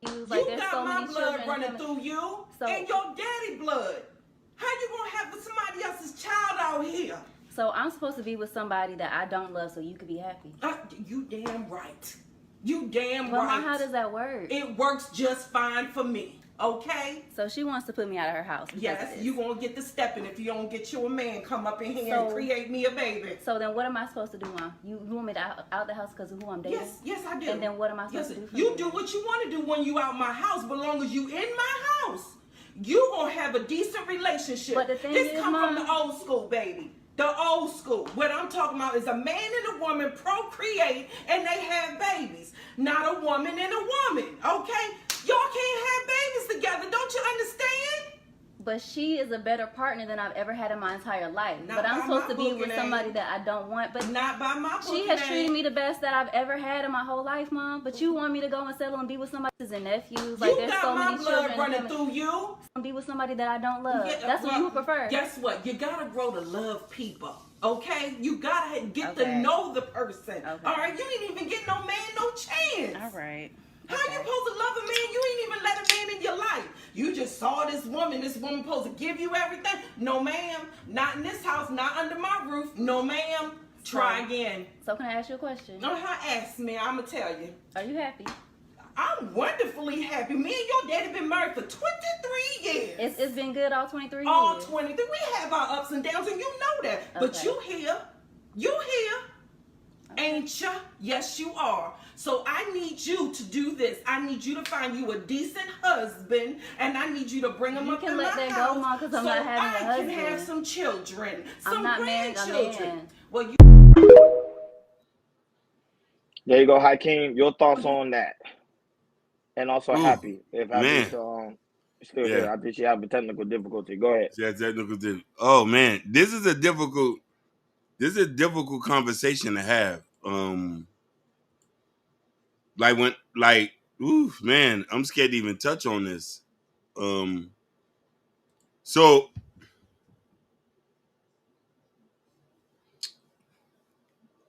Like You there's got so my many blood children running coming. through you So and your daddy blood. How you gonna have with somebody else's child out here? so I'm supposed to be with somebody that I don't love, so you could be happy. You damn right. You damn But right. how does that work? It works just fine for me. Okay? So she wants to put me out of her house. Yes, you gonna get the stepping if you don't get you a man come up in here and So- create me a baby. So then what am I supposed to do, Mom? You want me to out the house because of who I'm dating? Yes, I do. And then what am I supposed to do for you? Do what you want to do when you out my house, but long as you in my house, you gonna have a decent relationship. But the thing this is, come Mom, from the old school, baby. The old school. What I'm talking about is a man and a woman procreate and they have babies, not a woman and a woman. Okay? Y'all can't have babies together. Don't you understand? but she is a better partner than I've ever had in my entire life. Not but I'm by supposed my to be book with and somebody ain't. that I don't want. But Not by my book. she has treated me the best that I've ever had in my whole life, Mom. But you want me to go and settle and be with somebody and nephews? Like You there's got so my many blood children running through you. be with somebody that I don't love. Yeah, That's what you would prefer. Guess what? You gotta grow to love people. Okay? You gotta get to Okay. know the person. Okay. Alright? You didn't even get no man no chance. All right. How you supposed to love a man? You ain't even let a man in your life. You just saw this woman supposed to give you everything. No ma'am. Not in this house, not under my roof. No ma'am. Try again. So can I ask you a question? No, ask me, I'ma tell you. Are you happy? I'm wonderfully happy. Me and your daddy been married for 23 years. It's been good all 23 All years. 23. We have our ups and downs, and you know that. But Okay. you here. You here. Ain't ya? Yes, you are. So I need you to do this. I need you to find you a decent husband, and I need you to bring him You up can in let my that house go, Mom, 'cause I'm so not having a I can husband. have some children, some I'm not marrying a grandchildren. man. Well, you. There you go, Hakeem. Your thoughts on that? And also Ooh, happy if man. Happy's still Yeah. here. I think she having technical difficulty. Go ahead. Yeah, technical difficulty. Oh man, this is a difficult conversation to have. Ooh, man, I'm scared to even touch on this. So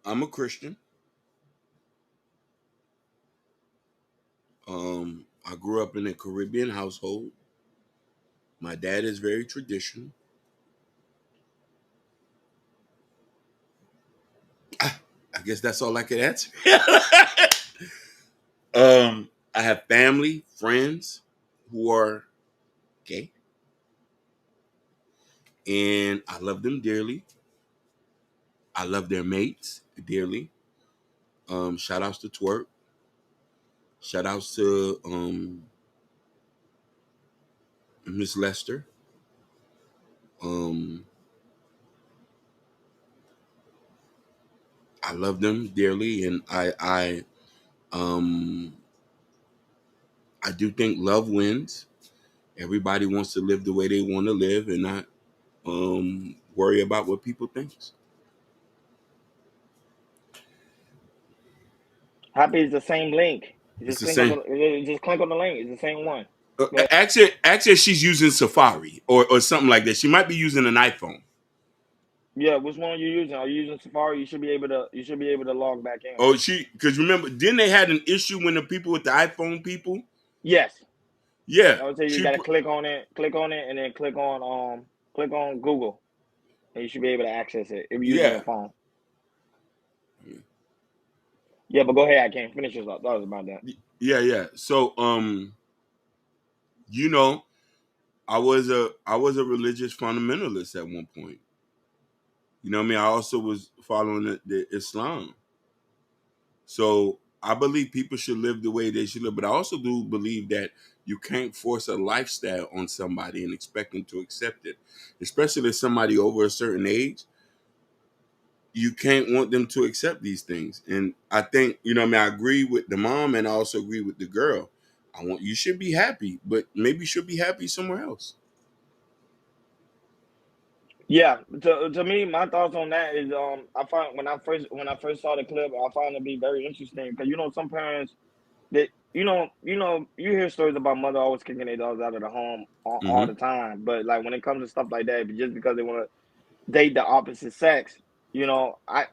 I'm a Christian. I grew up in a Caribbean household. My dad is very traditional. I guess that's all I could answer. I have family, friends who are gay, and I love them dearly. I love their mates dearly. Shout outs to Twerk. Shout outs to Miss Lester. I love them dearly, and um I do think love wins. Everybody wants to live the way they want to live and not worry about what people think. Happy is the same link. You It's just the click on same. the link. It's the same one. Go ahead. Actually, she's using Safari or something like that. She might be using an iPhone. Yeah, which one are you using? Are you using Safari? You should be able to log back in. Oh, because remember, didn't they had an issue when the people with the iPhone people? Yes. Yeah, I would say you gotta click on it, and then click on Google, and you should be able to access it if you're using your phone. Yeah, but go ahead. I can't finish this up. That was about that. Yeah. So, you know, I was a religious fundamentalist at one point. You know what I mean? I also was following the Islam. So I believe people should live the way they should live, but I also do believe that you can't force a lifestyle on somebody and expect them to accept it, especially if somebody over a certain age. You can't want them to accept these things. And I think, you know what I mean, I agree with the mom and I also agree with the girl. You should be happy, but maybe you should be happy somewhere else. Yeah, to me, my thoughts on that is I find when I first saw the clip, I found it to be very interesting because some parents that you hear stories about mother always kicking their dogs out of the home all the time, but like when it comes to stuff like that, just because they want to date the opposite sex, I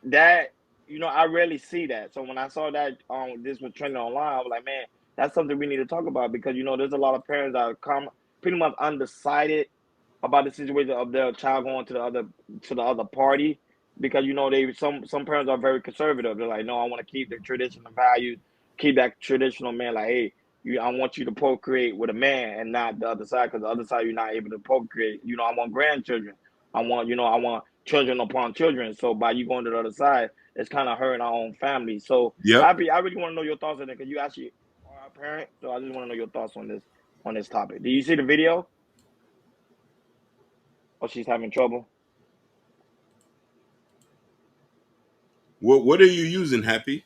rarely see that. So when I saw that this was trending online, I was like, man, that's something we need to talk about because there's a lot of parents that are pretty much undecided about the situation of their child going to the other party because they some parents are very conservative. They're like, no, I want to keep the traditional values, keep that traditional man. Like, hey, I want you to procreate with a man and not the other side because the other side you're not able to procreate. I want grandchildren. I want children upon children. So by you going to the other side, it's kind of hurting our own family. So Yep. I really want to know your thoughts on it because you actually are a parent. So I just want to know your thoughts on this topic. Do you see the video? Oh, she's having trouble. What are you using, Happy?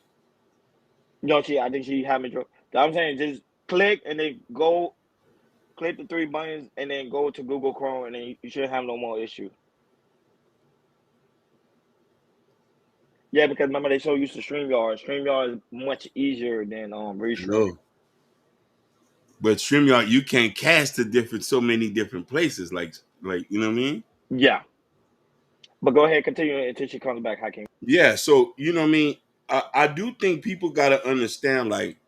No, I think she having trouble. I'm saying just click and then click the 3 buttons and then go to Google Chrome and then you shouldn't have no more issue. Yeah, because remember they so used to StreamYard. StreamYard is much easier than Restream. No. But StreamYard, you can't cast to so many different places, like you know what I mean? Yeah. But go ahead, continue until she comes back, Hakeem. Yeah, so you know what I mean? I do think people gotta understand, like,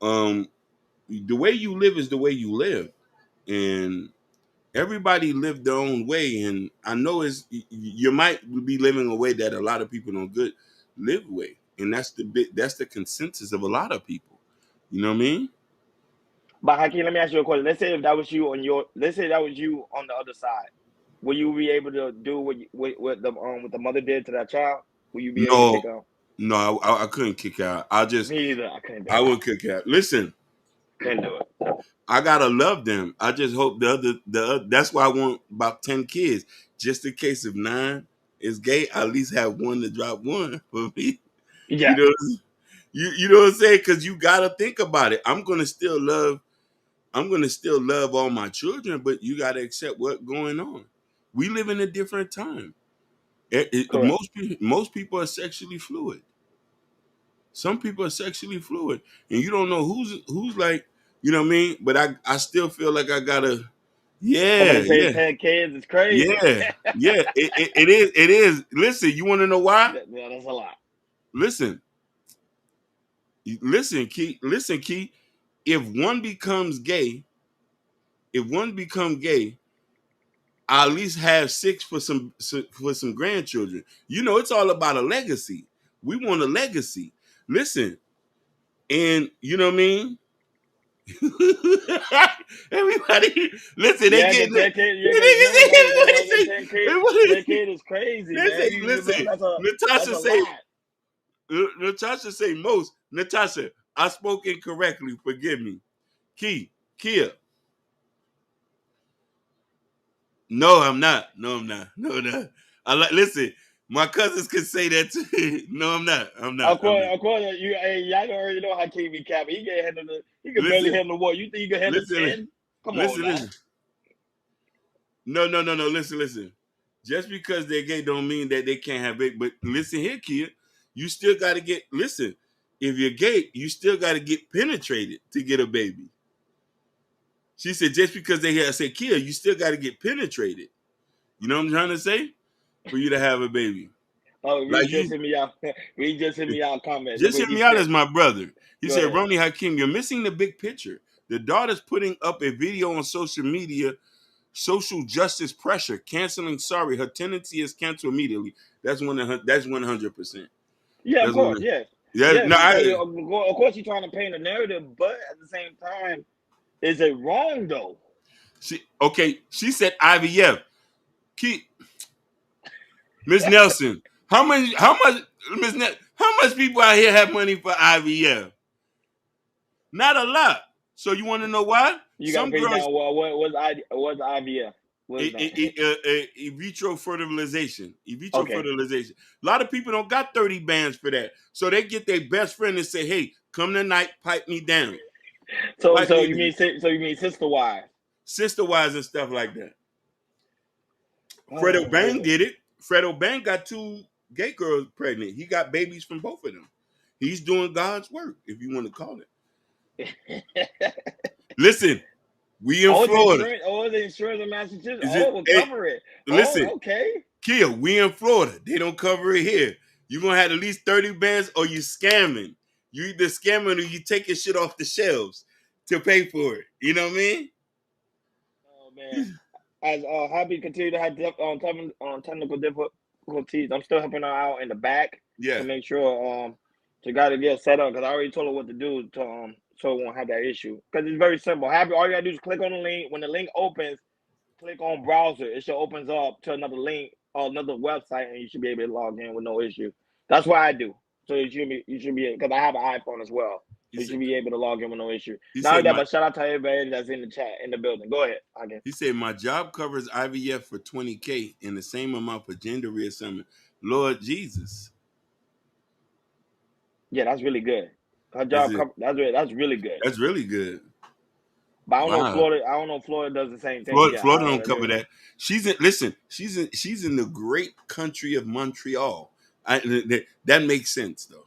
the way you live is the way you live. And everybody live their own way. And I know you might be living a way that a lot of people don't live way. And that's the consensus of a lot of people. You know what I mean? But Hakeem, let me ask you a question. Let's say that was you on the other side. Will you be able to do what the mother did to that child? Will you be able to kick out? No, I couldn't kick out. Me either. I couldn't do it. I wouldn't kick out. Listen, couldn't do it. I gotta love them. I just hope the other. That's why I want about 10 kids, just in case if 9 is gay. I at least have one to drop one for me. Yeah. You know what I'm saying? Because you gotta think about it. I'm gonna still love all my children, but you gotta accept what's going on. We live in a different time. Most people are sexually fluid. Some people are sexually fluid, and you don't know who's like, you know what I mean? But I still feel like I gotta, yeah. 10 kids is crazy. Yeah. It is. Listen, you want to know why? Yeah, that's a lot. Listen, Key. If one becomes gay, I at least have 6 for some grandchildren. It's all about a legacy. We want a legacy. Listen, and you know what I mean? Everybody, listen, they get that kid is crazy. Listen, Natasha say most. Natasha, I spoke incorrectly. Forgive me. Kia. No, I'm not. No, listen, my cousins can say that too. No, I'm not. Of course, y'all already know how King be capping. He can barely handle what. You think you can handle 10? Come on, listen. No. Listen. Just because they're gay don't mean that they can't have it. But listen here, Kia. You still got to get. Listen, if you're gay, you still got to get penetrated to get a baby. She said, just because they here, I said, Kia, you still got to get penetrated. You know what I'm trying to say? For you to have a baby. Oh, just hit me out. Just hit me out comments. Just hit me out as my brother. He said, Ronnie Hakeem, you're missing the big picture. The daughter's putting up a video on social media, social justice pressure, canceling sorry. Her tendency is cancel immediately. That's 100%. Yeah, of course, yes. Yeah, no, of course, you're trying to paint a narrative, but at the same time, is it wrong though? She said IVF. Miss Nelson, how much people out here have money for IVF? Not a lot. So you want to know why? You got to break down what's IVF? In vitro fertilization. Fertilization. A lot of people don't got 30 bands for that. So they get their best friend and say, hey, come tonight, pipe me down. So you mean sister wives? Sister wives and stuff like that. Fredo Bang did it. Fredo Bang got 2 gay girls pregnant. He got babies from both of them. He's doing God's work, if you want to call it. Listen, we in Florida. The insurance in Massachusetts. We'll cover it. Listen, okay. Kia, we in Florida. They don't cover it here. You're going to have at least 30 bands or you scamming. You either scamming or you taking shit off the shelves to pay for it. You know what I mean? Oh man, as Happy continue to have technical difficulties, I'm still helping her out in the back Yeah. to make sure to gotta get set up because I already told her what to do to so it won't have that issue. Because it's very simple. Happy, all you gotta do is click on the link. When the link opens, click on browser. It should opens up to another link or another website, and you should be able to log in with no issue. That's what I do. So you should be because I have an iPhone as well. So you should be able to log in with no issue. Not that, but shout out to everybody that's in the chat in the building. Go ahead. Again. He said, my job covers IVF for $20K and the same amount for gender reassignment. Lord Jesus. Yeah, that's really good. Her job that's really good. That's really good. But I don't know Florida. I don't know if Florida does the same thing. Florida don't cover that. She's in the great country of Montreal. That makes sense though.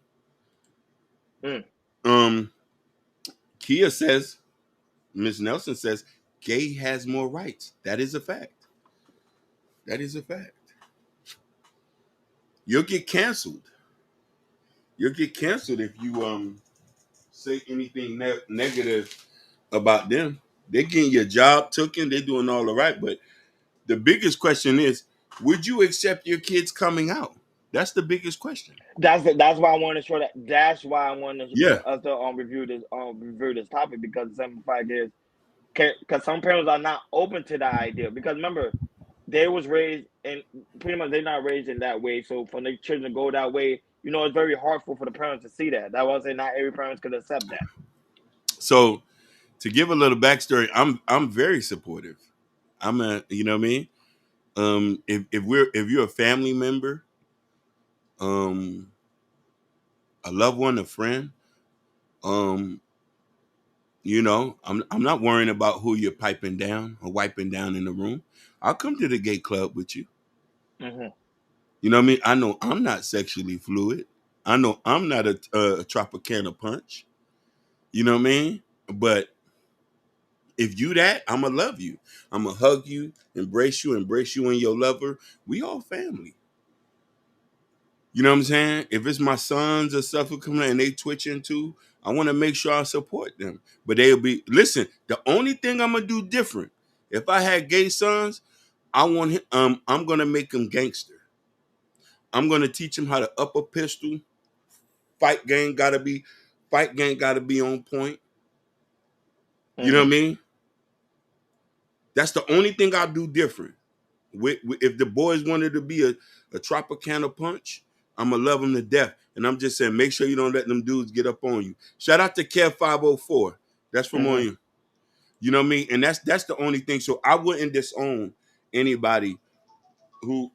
Kia says, Miss Nelson says, gay has more rights. That is a fact. That is a fact. You'll get canceled. You'll get canceled if you say anything negative about them. They're getting your job taken. They're doing all right. But the biggest question is, would you accept your kids coming out? That's the biggest question. That's why I wanted to show that. That's why I wanted us to review this topic because the simple fact is, because some parents are not open to that idea. Because remember, they was raised and pretty much they're not raised in that way. So for the children to go that way, you know, it's very hard for the parents to see that. That was not every parent could accept that. So to give a little backstory, I'm very supportive. You know what I mean? If you're a family member, a loved one, a friend, you know, I'm not worrying about who you're piping down or wiping down in the room. I'll come to the gay club with you. Mm-hmm. You know what I mean? I know I'm not sexually fluid. I know I'm not a Tropicana punch. You know what I mean? But if you that, I'ma love you. I'ma hug you, embrace you and your lover. We all family. You know what I'm saying? If it's my sons or stuff who come in and they twitching too, I want to make sure I support them. But listen, the only thing I'm gonna do different, if I had gay sons, I'm gonna make them gangster. I'm gonna teach them how to up a pistol. Fight game gotta be on point. You know what I mean? That's the only thing I'll do different. If the boys wanted to be a Tropicana punch, I'm gonna love them to death. And I'm just saying, make sure you don't let them dudes get up on you. Shout out to Kev 504. That's from on you. You know what I mean? And that's the only thing. So I wouldn't disown anybody who